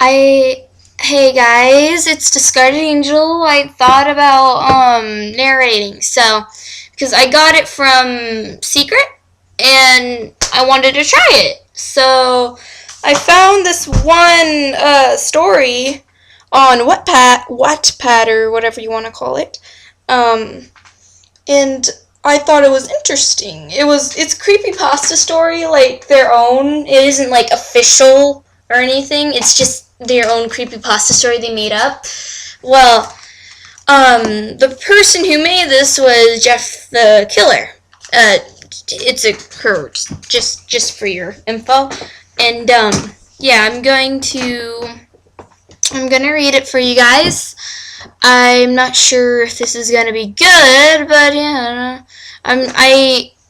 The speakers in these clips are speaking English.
Hey guys, it's Discarded Angel. I thought about narrating, so because I got it from Secret and I wanted to try it. So I found this one story on Wattpad or whatever you want to call it. Um and I thought it was interesting. It's a creepypasta story, like their own. It isn't like official or anything. It's just their own creepypasta story they made up. Well, the person who made this was Jeff the Killer. It's a her just for your info, and yeah, I'm gonna read it for you guys. I'm not sure if this is gonna be good, but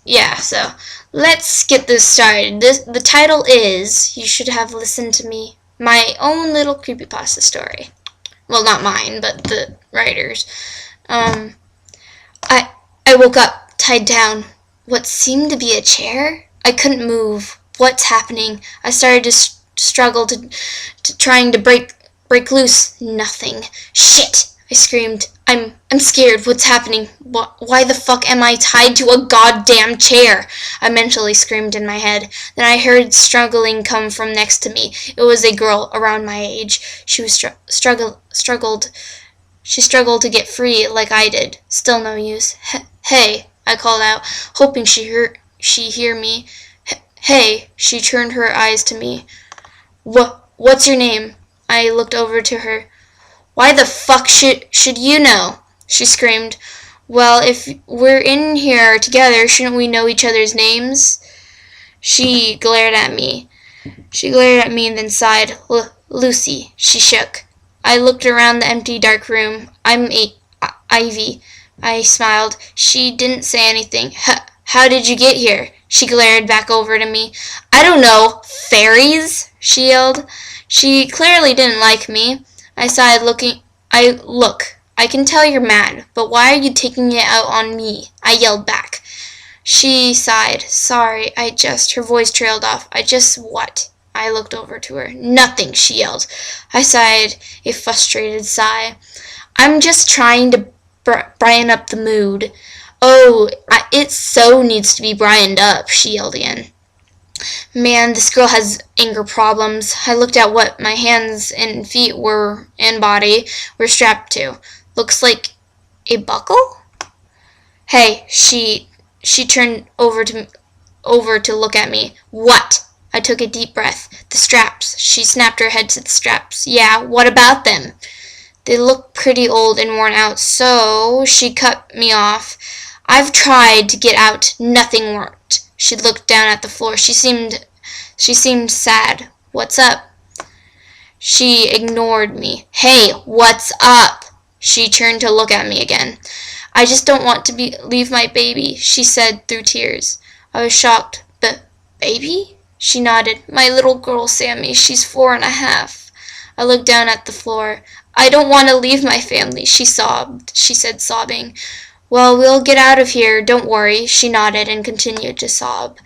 yeah, so let's get this started. The title is You Should Have Listened to Me, my own little creepypasta story. Well, not mine, but the writers. I I woke up, tied down. What seemed to be a chair? I couldn't move. What's happening? I started to struggle to trying to break loose. Nothing. Shit! I screamed. I'm scared. What's happening? Why the fuck am I tied to a goddamn chair? I mentally screamed in my head. Then I heard struggling come from next to me. It was a girl around my age. She was struggled. She struggled to get free like I did. Still no use. Hey, I called out, hoping she hear me. Hey, she turned her eyes to me. What's your name? I looked over to her. Why the fuck should you know? She screamed. Well, if we're in here together, shouldn't we know each other's names? She glared at me. And then sighed. Lucy. She shook. I looked around the empty, dark room. I'm Ivy. I smiled. She didn't say anything. How did you get here? She glared back over to me. I don't know. Fairies? She yelled. She clearly didn't like me. I sighed, Look, I can tell you're mad, but why are you taking it out on me? I yelled back. She sighed. Sorry, her voice trailed off. What? I looked over to her. Nothing, she yelled. I sighed, a frustrated sigh. I'm just trying to brighten up the mood. Oh, it so needs to be brightened up, she yelled again. Man, this girl has anger problems. I looked at what my hands and feet and body were strapped to. Looks like a buckle? Hey, she turned over to look at me. What? I took a deep breath. The straps. She snapped her head to the straps. Yeah, what about them? They look pretty old and worn out, so she cut me off. I've tried to get out. Nothing worked. She looked down at the floor. She seemed sad. What's up? She ignored me. Hey, what's up? She turned to look at me again. I just don't want to leave my baby, she said through tears. I was shocked. But baby? She nodded. My little girl, Sammy. She's 4.5. I looked down at the floor. I don't want to leave my family, she said, sobbing. Well, we'll get out of here, don't worry, she nodded and continued to sob.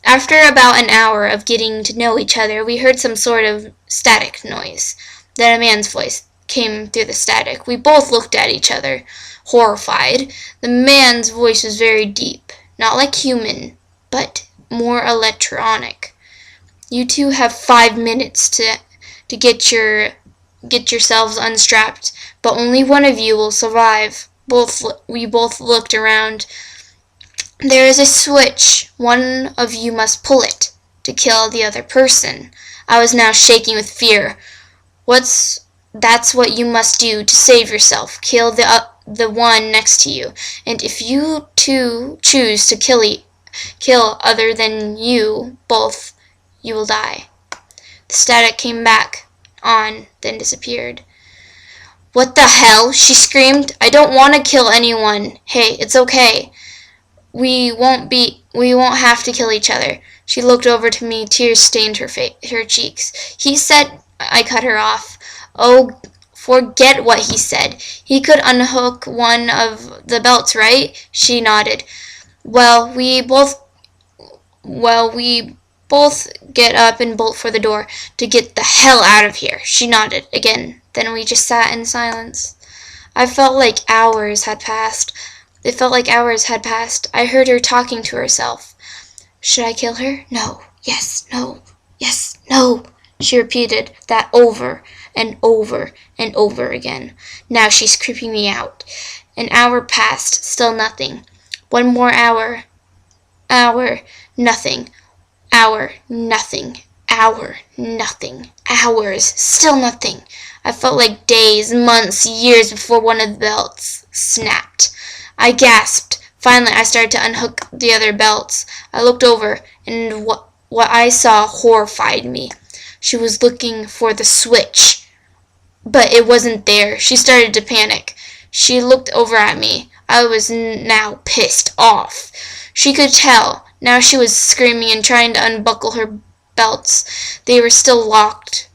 After about an hour of getting to know each other, we heard some sort of static noise. Then a man's voice came through the static. We both looked at each other, horrified. The man's voice was very deep, not like human, but more electronic. You two have 5 minutes to get yourselves unstrapped, but only one of you will survive. We both looked around. There is a switch. One of you must pull it to kill the other person. I was now shaking with fear. That's what you must do to save yourself. Kill the one next to you. And if you two choose to kill other than you both, you will die. The static came back on, then disappeared. What the hell? She screamed. I don't want to kill anyone. Hey, it's okay. We won't have to kill each other. She looked over to me. Tears stained her cheeks. He said, I cut her off. Oh, forget what he said. He could unhook one of the belts, right? She nodded. Well, we both get up and bolt for the door. To get the hell out of here. She nodded again. Then we just sat in silence. I felt like hours had passed. It felt like hours had passed. I heard her talking to herself. Should I kill her? No. Yes. No. Yes. No. She repeated that over and over and over again. Now she's creeping me out. An hour passed. Still nothing. One more hour. Hour. Nothing. Hour. Nothing. Hour. Nothing. Hours. Still nothing. I felt like days, months, years before one of the belts snapped. I gasped. Finally, I started to unhook the other belts. I looked over, and what I saw horrified me. She was looking for the switch, but it wasn't there. She started to panic. She looked over at me. I was now pissed off. She could tell. Now she was screaming and trying to unbuckle her belts. They were still locked.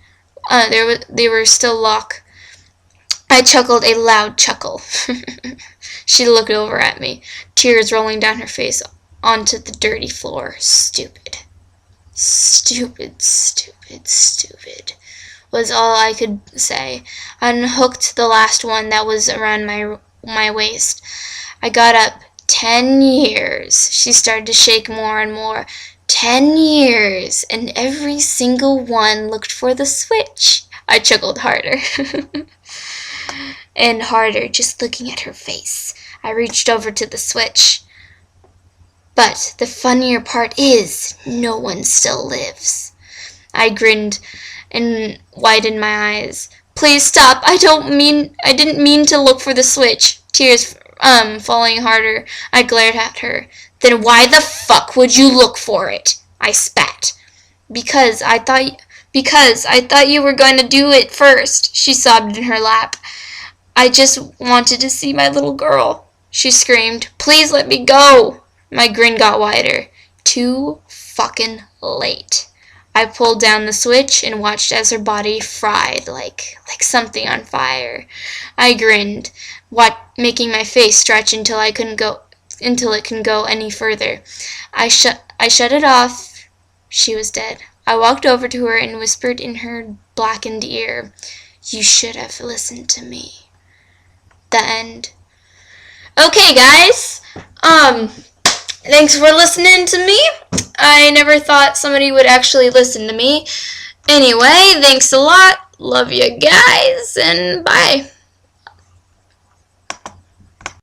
They were still locked. I chuckled a loud chuckle. She looked over at me, tears rolling down her face onto the dirty floor. Stupid. Stupid, stupid, stupid, was all I could say. I unhooked the last one that was around my waist. I got up. 10 years. She started to shake more and more. 10 years, and every single one looked for the switch. I chuckled harder and harder, just looking at her face. I reached over to the switch. But the funnier part is, no one still lives. I grinned and widened my eyes. Please stop. I didn't mean to look for the switch. Tears falling harder. I glared at her. Then why the fuck would you look for it? I spat. Because I thought you were going to do it first, she sobbed in her lap. I just wanted to see my little girl, she screamed. Please let me go. My grin got wider. Too fucking late. I pulled down the switch and watched as her body fried like something on fire. I grinned, making my face stretch until it couldn't go any further. I shut it off. She was dead. I walked over to her and whispered in her blackened ear, "You should have listened to me." The end. Okay, guys. Thanks for listening to me. I never thought somebody would actually listen to me. Anyway, thanks a lot. Love you guys, and bye.